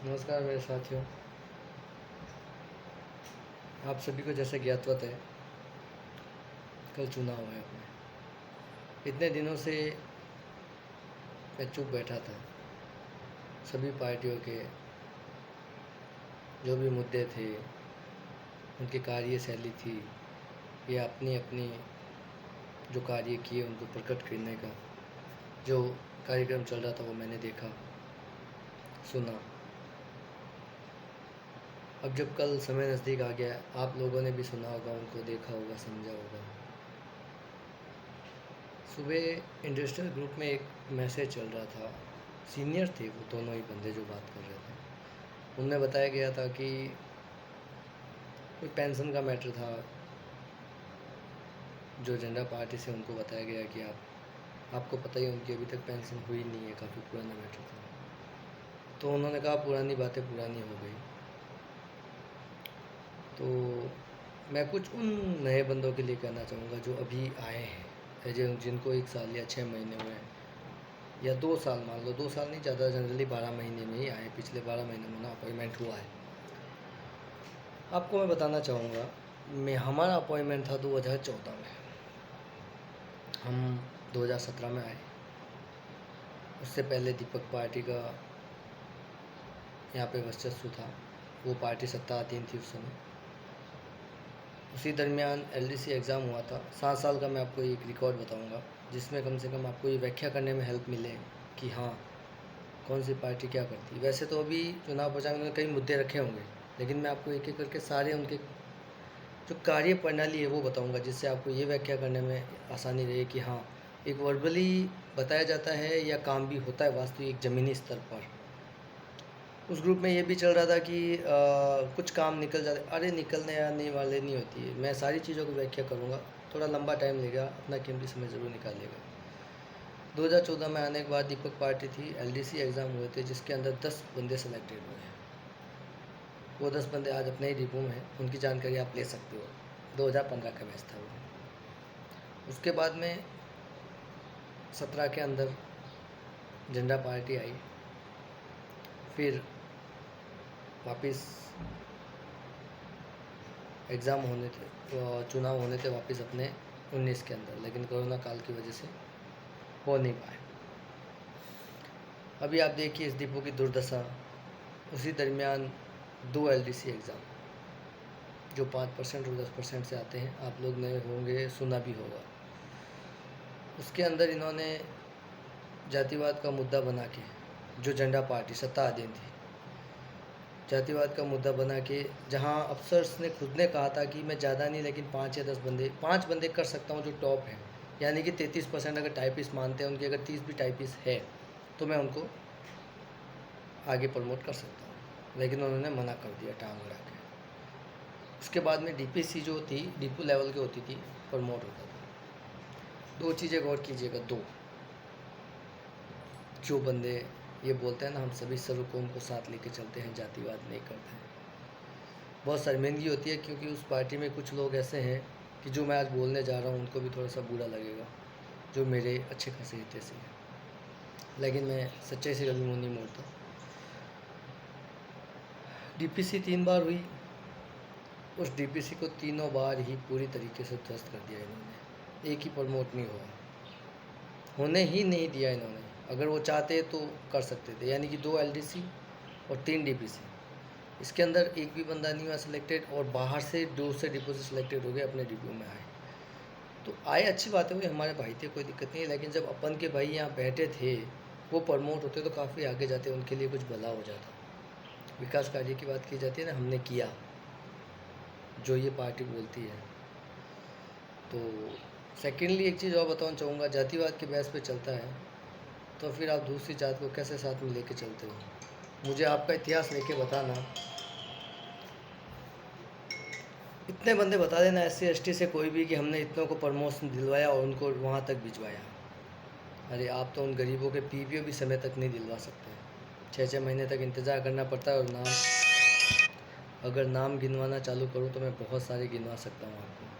नमस्कार मेरे साथियों। आप सभी को जैसे ज्ञातवत है, कल चुनाव है अपने। इतने दिनों से मैं चुप बैठा था। सभी पार्टियों के जो भी मुद्दे थे, उनकी कार्यशैली थी, या अपनी अपनी जो कार्य किए उनको प्रकट करने का जो कार्यक्रम चल रहा था, वो मैंने देखा, सुना। अब जब कल समय नज़दीक आ गया, आप लोगों ने भी सुना होगा, उनको देखा होगा, समझा होगा। सुबह इंडस्ट्रियल ग्रुप में एक मैसेज चल रहा था। सीनियर थे वो दोनों ही बंदे जो बात कर रहे थे। उनमें बताया गया था कि कोई पेंशन का मैटर था, जो झंडा पार्टी से उनको बताया गया कि आपको पता ही, उनकी अभी तक पेंशन हुई नहीं है, काफ़ी पुराना मैटर था। तो उन्होंने कहा पुरानी बातें पुरानी हो गई। तो मैं कुछ उन नए बंदों के लिए कहना चाहूँगा जो अभी आए हैं, जिनको 1 साल या 6 महीने हुए हैं, या 2 साल, मान लो 2 साल नहीं, ज़्यादा जनरली 12 महीने में ही आए। पिछले 12 महीने में ना अपॉइंटमेंट हुआ है। आपको मैं बताना चाहूँगा, हमारा अपॉइंटमेंट था 2014 में। हम 2017 में आए। उससे पहले दीपक पार्टी का यहाँ पे वर्चस्व था, वो पार्टी सत्ताधीन थी उस समय। उसी दरमियान एलडीसी एग्ज़ाम हुआ था। 7 साल का मैं आपको एक रिकॉर्ड बताऊंगा, जिसमें कम से कम आपको ये व्याख्या करने में हेल्प मिले कि हाँ, कौन सी पार्टी क्या करती है। वैसे तो अभी चुनाव प्रचार में कई मुद्दे रखे होंगे, लेकिन मैं आपको एक एक करके सारे उनके जो कार्य प्रणाली है वो बताऊंगा, जिससे आपको ये व्याख्या करने में आसानी रहे कि हाँ, एक वर्बली बताया जाता है या काम भी होता है वास्तविक ज़मीनी स्तर पर। उस ग्रुप में ये भी चल रहा था कि कुछ काम निकल जाते। अरे निकलने आने वाले नहीं होती है। मैं सारी चीज़ों की व्याख्या करूँगा, थोड़ा लंबा टाइम लेगा, अपना कीमती समय ज़रूर निकालिएगा। 2014 में आने के बाद दीपक पार्टी थी, एलडीसी एग्ज़ाम हुए थे, जिसके अंदर 10 बंदे सेलेक्टेड हुए हैं। वो 10 बंदे आज अपने ही डिपो में हैं, उनकी जानकारी आप ले सकते हो। 2015 का बैच था वो। उसके बाद में 17 के अंदर झंडा पार्टी आई, फिर वापस एग्ज़ाम होने थे, तो चुनाव होने थे वापस अपने 19 के अंदर, लेकिन कोरोना काल की वजह से हो नहीं पाए। अभी आप देखिए इस डिपो की दुर्दशा। उसी दरमियान 2 एलडीसी एग्ज़ाम, जो 5% और 10% से आते हैं, आप लोग नए होंगे, सुना भी होगा। उसके अंदर इन्होंने जातिवाद का मुद्दा बना के, जो झंडा पार्टी सत्ताधीन थी, जातिवाद का मुद्दा बना के, जहां अफसर्स ने खुद ने कहा था कि मैं ज़्यादा नहीं, लेकिन 5 या 10 बंदे, 5 बंदे कर सकता हूं जो टॉप हैं, यानी कि 33% अगर टाइपिस्ट मानते हैं उनकी, अगर 30 भी टाइपिस्ट है तो मैं उनको आगे प्रमोट कर सकता हूँ। लेकिन उन्होंने मना कर दिया टांग अड़ा के। उसके बाद में डीपीसी जो थी, डिपो लेवल की होती थी, प्रमोट होता था। 2 चीज़ें गौर कीजिएगा। 2, जो बंदे ये बोलते हैं ना, हम सभी सर्व कौम को साथ लेके चलते हैं, जातिवाद नहीं करते हैं, बहुत शर्मिंदगी होती है, क्योंकि उस पार्टी में कुछ लोग ऐसे हैं कि जो मैं आज बोलने जा रहा हूँ उनको भी थोड़ा सा बुरा लगेगा, जो मेरे अच्छे खासे हितैषी हैं, लेकिन मैं सच्चाई से कभी मुँह नहीं मोड़ता। डीपीसी 3 बार हुई। उस डीपीसी को तीनों बार ही पूरी तरीके से ध्वस्त कर दिया इन्होंने। एक ही प्रमोट नहीं हुआ, होने ही नहीं दिया इन्होंने। अगर वो चाहते तो कर सकते थे, यानी कि 2 एलडीसी और 3 डीपीसी। इसके अंदर एक भी बंदा नहीं हुआ सिलेक्टेड, और बाहर से दूसरे डिपो से सिलेक्टेड हो गए, अपने डिपो में आए। तो आए, अच्छी बात है, वो हमारे भाई थे, कोई दिक्कत नहीं है। लेकिन जब अपन के भाई यहाँ बैठे थे, वो प्रमोट होते तो काफ़ी आगे जाते, उनके लिए कुछ भला हो जाता। विकास कार्य की बात की जाती है ना, हमने किया जो ये पार्टी बोलती है। तो सेकेंडली एक चीज़ और बताना चाहूँगा, जातिवाद के बेस पे चलता है तो फिर आप दूसरी जात को कैसे साथ में लेके चलते हो? मुझे आपका इतिहास लेके बताना। इतने बंदे बता देना एससी एसटी से कोई भी कि हमने इतनों को प्रमोशन दिलवाया और उनको वहाँ तक भिजवाया। अरे आप तो उन गरीबों के पीपीओ भी समय तक नहीं दिलवा सकते हैं। 6-6 महीने तक इंतज़ार करना पड़ता है। और नाम, अगर नाम गिनवाना चालू करूँ तो मैं बहुत सारे गिनवा सकता हूँ आपको।